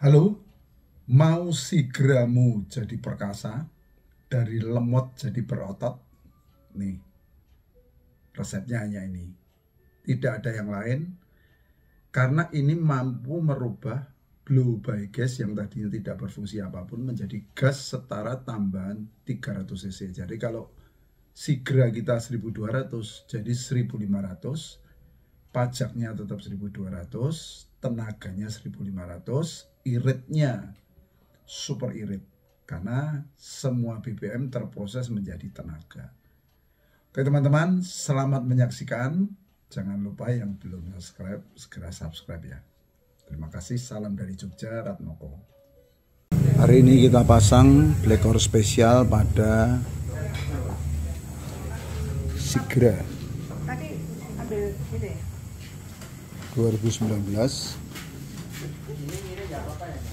Halo, mau sigramu jadi perkasa, dari lemot jadi berotot? Nih, resepnya hanya ini. Tidak ada yang lain, karena ini mampu merubah blow by gas yang tadinya tidak berfungsi apapun menjadi gas setara tambahan 300 cc. Jadi kalau sigra kita 1200 jadi 1500, pajaknya tetap 1200, tenaganya 1500, iritnya super irit karena semua BBM terproses menjadi tenaga. Oke teman-teman, selamat menyaksikan. Jangan lupa yang belum subscribe, segera subscribe ya. Terima kasih, salam dari Jogja, Ratmoko. Hari ini kita pasang blackout spesial pada sigra 2019.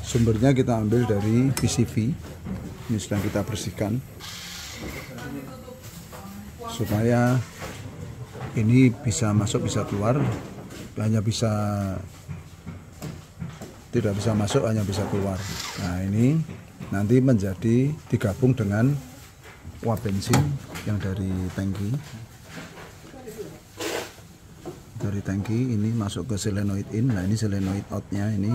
Sumbernya kita ambil dari PCV. Ini sedang kita bersihkan supaya ini bisa masuk bisa keluar, tidak bisa masuk, hanya bisa keluar. Nah ini nanti menjadi digabung dengan uap bensin yang dari tangki. Dari tangki ini masuk ke solenoid in. Nah ini solenoid outnya ini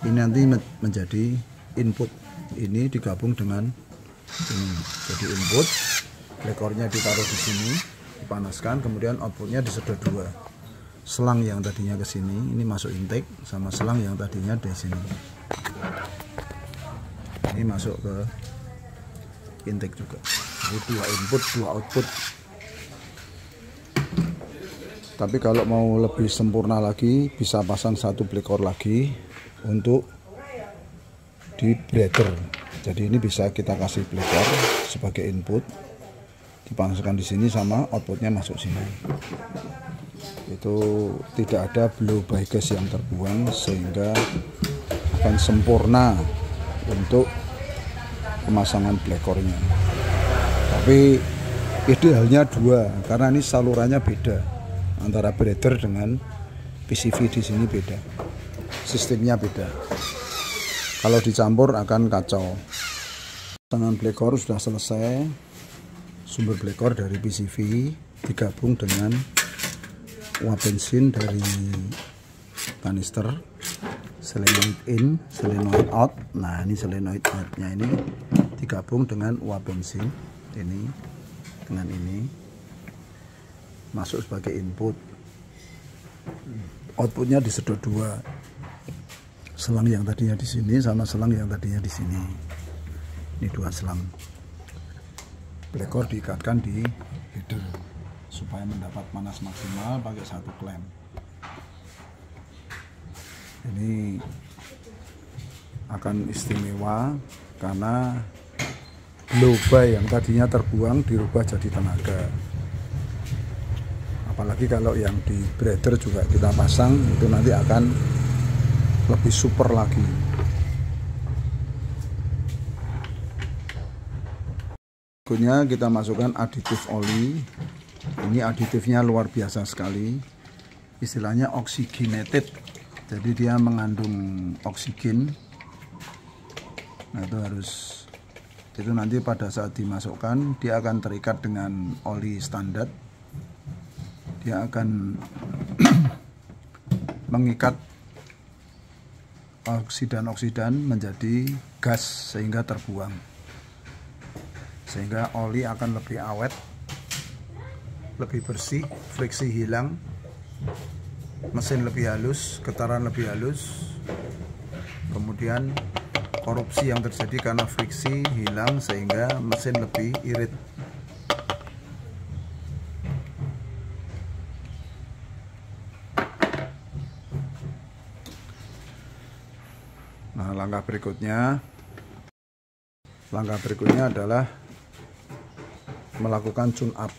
nanti menjadi input. Ini digabung dengan ini jadi input. Blekornya ditaruh di sini, dipanaskan, kemudian outputnya disedot dua. Selang yang tadinya ke sini ini masuk intake, sama selang yang tadinya di sini ini masuk ke intake juga. Jadi dua input dua output. Tapi kalau mau lebih sempurna lagi bisa pasang satu blackout lagi untuk di breather. Jadi ini bisa kita kasih blackout sebagai input, dipanaskan di sini sama outputnya masuk sini. Itu tidak ada blow by gas yang terbuang sehingga akan sempurna untuk pemasangan blackoutnya. Tapi idealnya dua karena ini salurannya beda antara breather dengan PCV. Di sini beda, sistemnya beda. Kalau dicampur akan kacau. Pemasangan blackout sudah selesai. Sumber blackout dari PCV digabung dengan uap bensin dari kanister, solenoid in, solenoid out. Nah ini solenoid outnya ini digabung dengan uap bensin ini dengan ini masuk sebagai input. Outputnya disedot dua, selang yang tadinya di sini sama selang yang tadinya di sini. Ini dua selang. Blackout diikatkan di header supaya mendapat panas maksimal pakai satu klem. Ini akan istimewa karena blow by yang tadinya terbuang dirubah jadi tenaga. Apalagi kalau yang di breather juga kita pasang, itu nanti akan lebih super lagi. Berikutnya kita masukkan aditif oli. Ini aditifnya luar biasa sekali, istilahnya oxygenated, jadi dia mengandung oksigen. Nah itu nanti pada saat dimasukkan dia akan terikat dengan oli standar. Dia akan mengikat oksidan menjadi gas sehingga terbuang, sehingga oli akan lebih awet, lebih bersih, friksi hilang, mesin lebih halus, getaran lebih halus, kemudian korupsi yang terjadi karena friksi hilang sehingga mesin lebih irit. Nah, langkah berikutnya adalah melakukan tune up.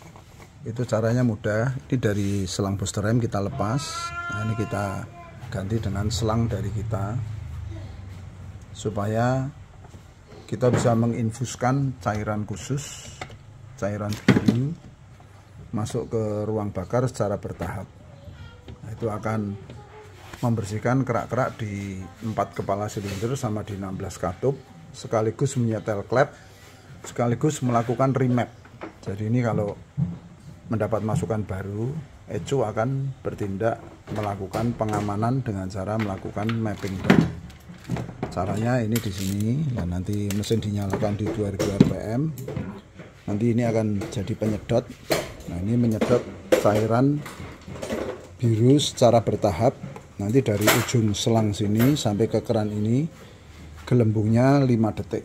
Itu caranya mudah. Ini dari selang booster rem kita lepas. Nah, ini kita ganti dengan selang dari kita supaya kita bisa menginfuskan cairan khusus, cairan biru masuk ke ruang bakar secara bertahap. Nah, itu akan membersihkan kerak-kerak di 4 kepala silinder sama di 16 katup, sekaligus menyetel klep, sekaligus melakukan remap. Jadi ini kalau mendapat masukan baru, Ecu akan bertindak melakukan pengamanan dengan cara melakukan mapping baru. Caranya ini di sini, dan nanti mesin dinyalakan di 2000 rpm. Nanti ini akan jadi penyedot. Nah, ini menyedot cairan biru secara bertahap. Nanti dari ujung selang sini sampai ke keran ini gelembungnya 5 detik.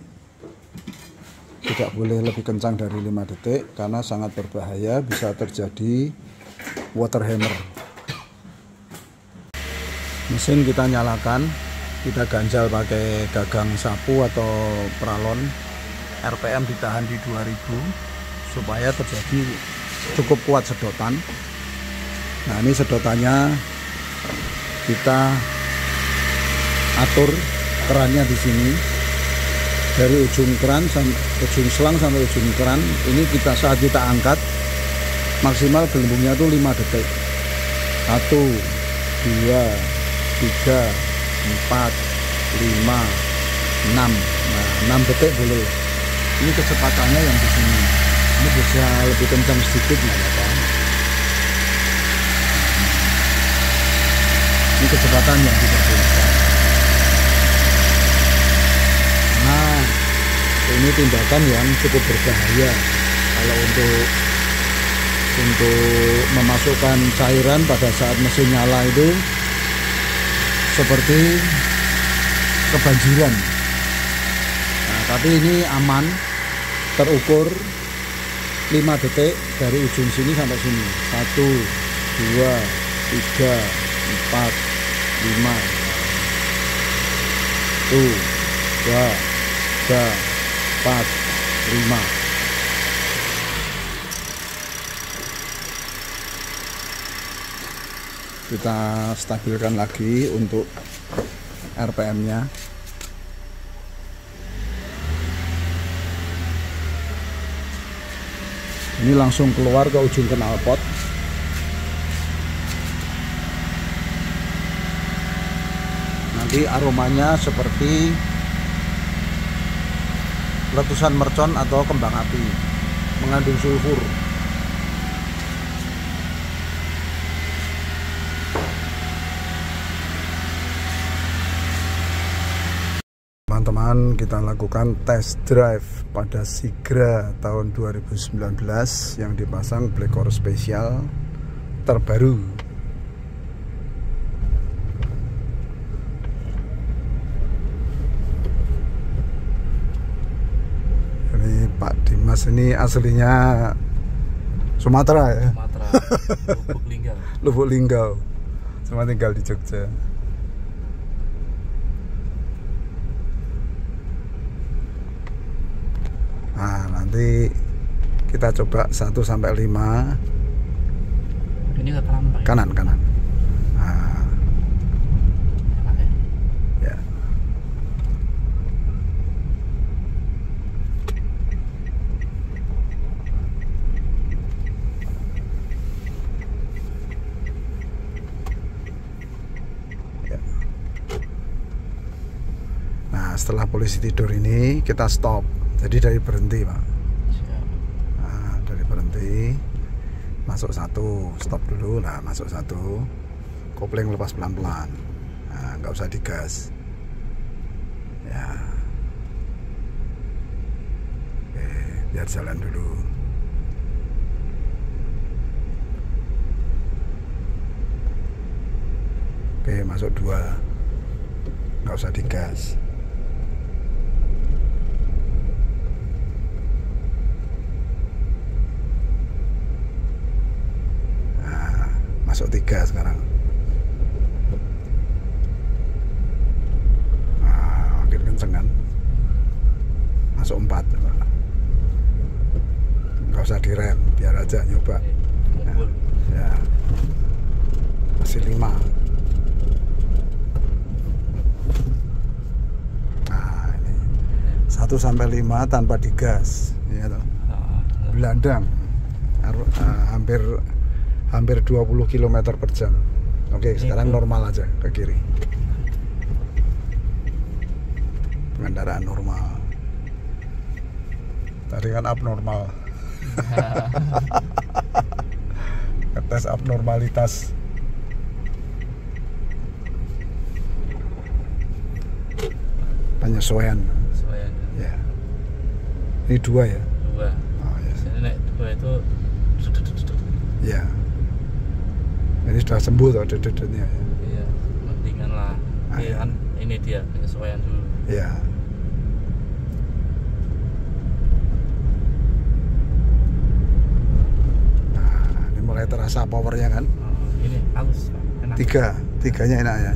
Tidak boleh lebih kencang dari 5 detik karena sangat berbahaya, bisa terjadi water hammer. Mesin kita nyalakan, kita ganjal pakai gagang sapu atau pralon. RPM ditahan di 2000 supaya terjadi cukup kuat sedotan. Nah, ini sedotannya kita atur kerannya di sini, dari ujung keran ujung selang sampai ujung keran. Ini saat kita angkat maksimal gelembungnya itu 5 detik. 1, 2, 3, 4, 5, 6. Nah, 6 detik boleh. Ini kecepatannya yang di sini. Ini bisa lebih kencang sedikit, nggak apa-apa. Ini kecepatan yang diperbolehkan. Nah, ini tindakan yang cukup berbahaya kalau untuk memasukkan cairan pada saat mesin nyala itu seperti kebanjiran. Nah, tapi ini aman, terukur 5 detik dari ujung sini sampai sini. 1, 2, 3, 4, 5. 1, 2, 3, 4, 5. Kita stabilkan lagi untuk RPM-nya. Ini langsung keluar ke ujung knalpot. Nanti aromanya seperti letusan mercon atau kembang api, mengandung sulfur. Teman-teman, kita lakukan test drive pada Sigra tahun 2019 yang dipasang Black Core spesial terbaru. Ini Pak Dimas ini aslinya Sumatera ya? Sumatera, Lubuk Linggau. Lubuk Linggau, cuma tinggal di Jogja. Nah, nanti kita coba 1 sampai 5. Ini ke kanan, Pak. Kanan. Nah. Ya. Ya. Nah, setelah polisi tidur ini kita stop. Jadi dari berhenti, Pak. Nah, dari berhenti, masuk 1, stop dulu. Nah, masuk 1, kopling lepas pelan-pelan. Nah, nggak usah digas. Ya. Oke, biar jalan dulu. Oke, masuk 2, nggak usah digas. Masuk 3 sekarang. Nah, makin kenceng kan. Masuk 4. Nggak usah direm, biar aja nyoba. Nah, ya. Masih 5. Nah, ini 1 sampai 5 tanpa digas. Ya, toh. Belandang. Hampir 20 km per jam. Oke, sekarang normal aja ke kiri. Pengendaraan normal. Tadi kan abnormal. Ngetes abnormalitas. Penyesuaian. Ya. Ini 2 ya? 2. Oh, ya. Jadi naik 2 itu Ya. Ini sudah sembuh tuh dedetnya ya. iya, mendingan lah. Iya kan ini dia penyesuaian dulu. Ya. Nah, ini mulai terasa powernya kan? Oh, ini halus Pak. Enak. 3-nya enak ya.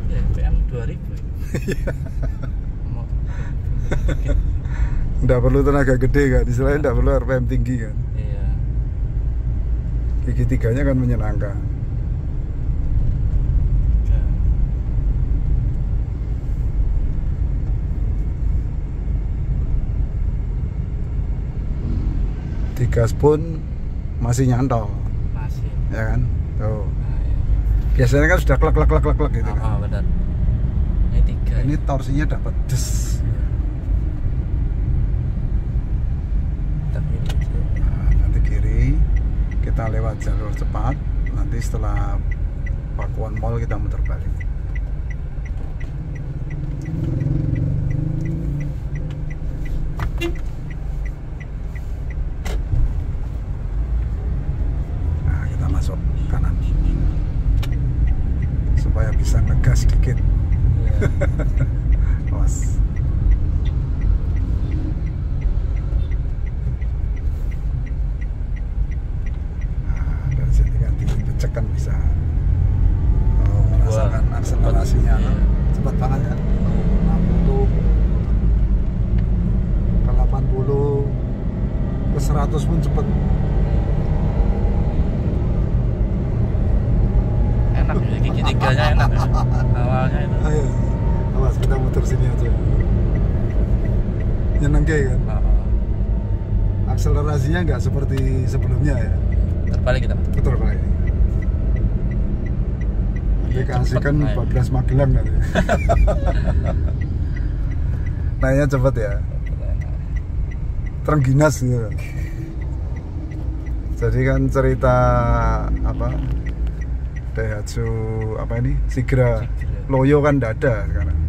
Ya, PM 2000. Mau Nggak perlu tenaga gede kan, istilahnya nggak perlu RPM tinggi kan. iya. Gigi 3-nya kan menyenangkan. Digas pun masih nyantol, Masih. ya kan? Tuh. Nah, iya. Biasanya kan sudah klek gitu kan. Oh, benar. Ini 3. Ini torsinya dapat des. Tapi ini aja. Nah, nanti kiri kita lewat jalur cepat. Nanti setelah Pakuan Mall kita muter balik. Nah, kita masuk kanan supaya bisa ngegas sedikit. Iya. Awas. Nah, dari sini kan dipecek kan bisa. Oh, merasakan akselerasinya. Iya. Cepat banget kan? 60 ke 80 ke 100 pun cepet. Enak ya, gigi 3-nya enak ya. Awalnya itu. Ayo, awas kita muter sini aja. Nyenengke kan? Akselerasinya nggak seperti sebelumnya ya. Terbalik kita. Betul Pak ini. Nanti keasikan Cepet, 14 Magelang nanti. Naiknya cepet ya. Terengginas gitu kan. Jadi kan cerita apa? Daihatsu apa ini? Sigra. Loyo kan nggak ada sekarang.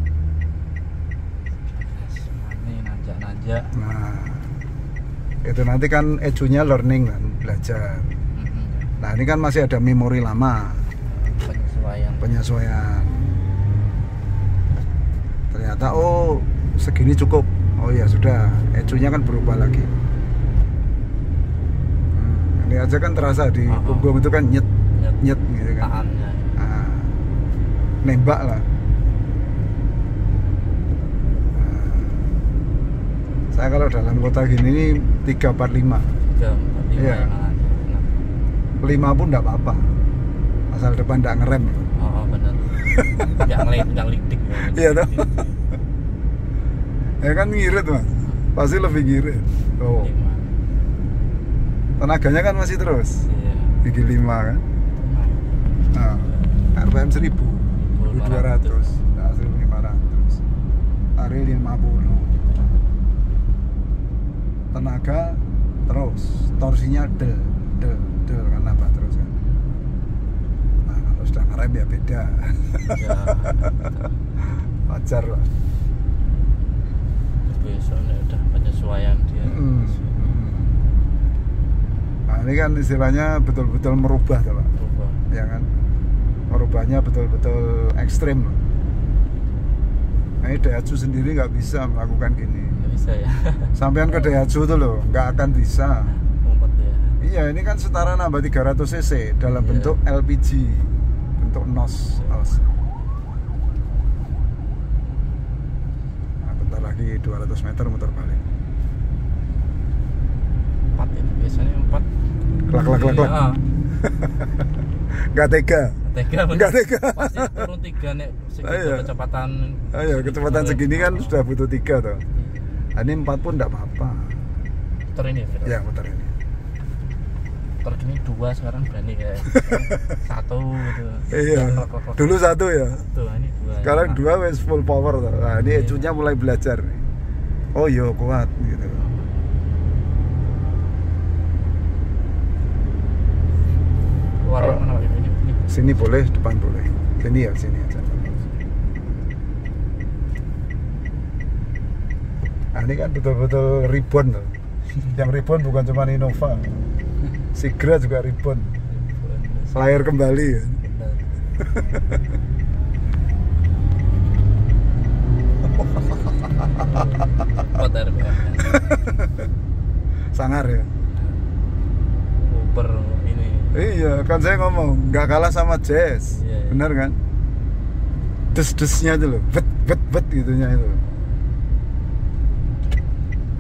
Ini nanjak-nanjak. Nah, itu nanti kan ejunya learning kan, belajar. Nah, ini kan masih ada memori lama, penyesuaian. Ternyata oh segini cukup. Oh ya sudah, ejunya kan berubah lagi. Ini aja kan terasa di punggung itu kan nyet gitu kan. Taannya. Nah, nembak lah. Saya kalau dalam kota gini ini 345. 345 Iya. yang enak. 5 pun enggak apa-apa. Asal depan enggak ngerem. Oh, benar. Yang lidik. Iya toh. Ya kan ngirit Mas. Pasti lebih ngirit. Tuh. 5. Tenaganya kan masih terus. Iya. Gigi 5 kan. Nah, RPM 1000, 1200, nah, 1500. Hari 50. Tenaga terus, torsinya del kan nambah terus kan. Nah, kalau sudah ngerem ya beda. Ya. Wajar lah. Besoknya udah penyesuaian dia. Nah, ini kan istilahnya betul-betul merubah tuh Pak. Berubah. Ya kan? Merubahnya betul-betul ekstrim. Nah, ini Daihatsu sendiri nggak bisa melakukan gini. Nggak bisa ya. Sampean ke Daihatsu tuh loh, nggak akan bisa. Ngumpet ya. Iya, ini kan setara nambah 300 cc dalam Iya. bentuk LPG, bentuk NOS. Nah, bentar lagi 200 meter muter balik. 4 itu biasanya 4. Klak. Iya. Nggak tega. Tega bener. Nggak tega. Pasti turun 3 nih segitu Iya. kecepatan. Ayo, kecepatan segini kan sudah butuh 3 tuh. Nah, ini 4 pun nggak apa-apa. Muter ini ya. Ya, muter ini. motor gini 2 sekarang berani kayak 1 gitu. Iya. Dulu 1 ya. Tuh, ini 2. Sekarang 2 wes full power. Nah, ini ecunya mulai belajar nih. Oh iya kuat gitu. Keluar mana Pak? Ini. Sini boleh, depan boleh. Sini ya, sini aja. Nah, ini kan betul-betul ribbon loh. Yang ribbon bukan cuma Innova. Sigra juga ribbon. Lahir kembali ya. Benar. Motor Sangar ya. Uber ini. Iya, kan saya ngomong nggak kalah sama Jazz. Iya. Bener kan? Des-desnya itu loh, bet gitunya itu.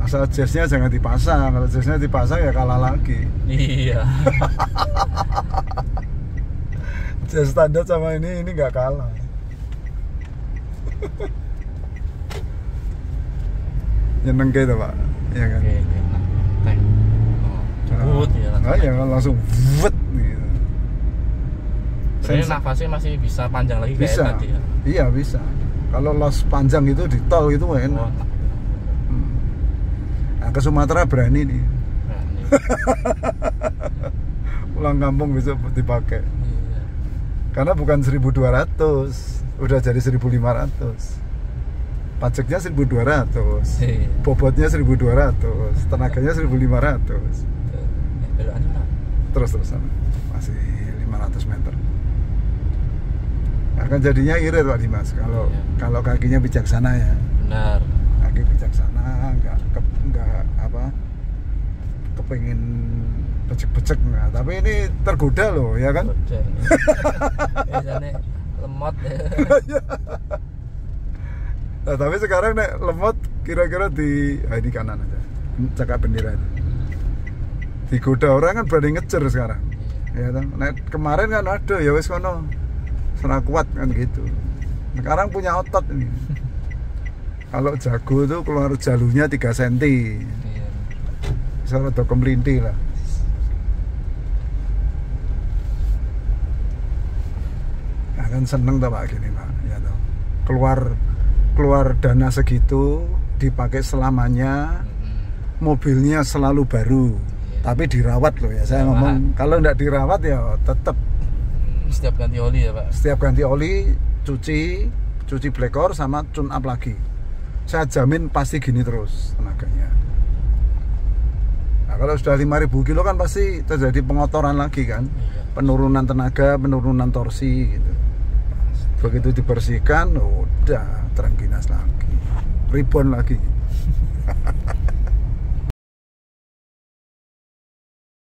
Asal jazznya jangan dipasang, kalau jazznya dipasang ya kalah lagi. Iya. Jazz standar sama ini nggak kalah. Nyeneng gitu Pak, ya kan? Oke, nah, tank. Oh, ya langsung. Nah, ya langsung wet gitu. Sebenarnya nafasnya masih bisa panjang lagi kayak Bisa, tadi ya. iya bisa. Kalau los panjang itu di tol itu enak. Oh, Nah, ke Sumatera berani nih. berani. Pulang kampung bisa dipakai. Iya. Karena bukan 1.200, udah jadi 1.500. Pajaknya 1.200, Iya. bobotnya 1.200, tenaganya 1.500. Belokannya mana? Terus sana masih 500 meter. Akan jadinya irit Pak Dimas kalau Iya. kalau kakinya bijaksana ya. Benar. Kaki bijaksana, nggak kepengin becek-becek nggak. Tapi ini tergoda loh, ya kan? Udah. Biasanya lemot ya. Nah, tapi sekarang nek lemot kira-kira di ini kanan aja. Cakap bendera itu. Digoda orang kan berani ngejar sekarang. Ya kan? Nek kemarin kan ada ya wis kono. Serah kuat kan gitu. Sekarang punya otot ini. Kalau jago tuh keluar jalurnya 3 cm. Iya. Bisa rada kemelinti lah. Nah, kan seneng tuh Pak gini Pak, ya toh. Keluar dana segitu dipakai selamanya, mobilnya selalu baru, tapi dirawat loh ya. Saya ngomong kalau nggak dirawat ya tetap Setiap ganti oli ya Pak. setiap ganti oli cuci blekor sama tune up lagi. Saya jamin pasti gini terus tenaganya. Nah, kalau sudah 5.000 kilo kan pasti terjadi pengotoran lagi kan, penurunan tenaga, penurunan torsi gitu. Begitu dibersihkan udah terengginas lagi, ribon lagi.